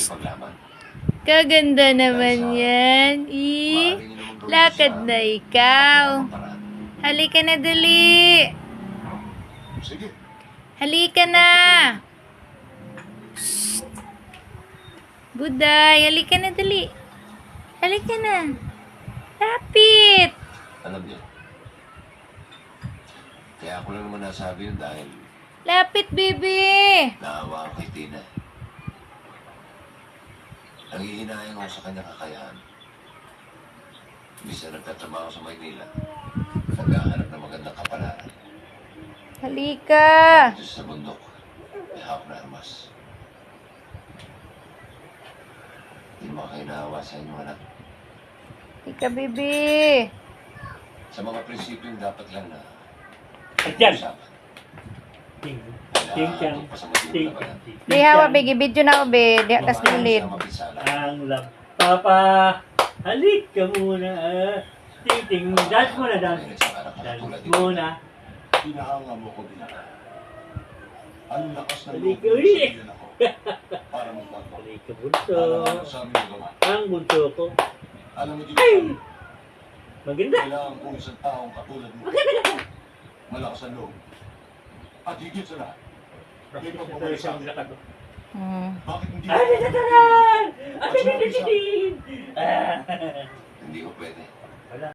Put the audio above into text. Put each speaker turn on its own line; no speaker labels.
makipaglaban.
Kaganda naman yan. Lakad na ikaw. Halika na dali.
Sige.
Halika na. Shh. Buday, halika na dali. Halika na. Lapit.
Alam niyo, kaya ako lang naman nasabi yun dahil
Lapit, baby.
naawa ako kay Tina. Nangihinayang ako sa kanyang kakayahan. Imbis na nagtatrabaho sa Maynila, naghahanap ng magandang kapalaran.
Halika.
Dito sa bundok, may hawak na armas. Hindi mo kayo naawa sa inyong anak.
Halika, baby.
Sa mga prinsipyong dapat lang na
Diyan.
usapan.
Ting.
Kaya
Ting
ato
tiyang.
pa sa matibay
Ting.
na bayan.
Di hawa, bigi. Video na ako, be. Di atas bilid.
Sa mabisala.
Ang love. Papa, halik ka muna. Ting ting. Dance muna, dance.
May nagsakara ka
Dance
tulad ni
muna.
Hinahanga mo ko din. Ang lakas ng
Halika,
loob mo
uy.
sa iyan ako. Para magbago.
Halik ka bunso.
Alam mo sa aming magawa.
Ang bunso ko.
Alam mo din,
Ay! Maganda.
kailangan kong isang taong katulad mo. Malakas ang loob. At higit sa lahat, may pagmamahal sa akin. Bakit hindi
Ay, nagkakaroon! Ay,
At sinabi sa akin,
nagkakaroon!
Hindi ko pwede.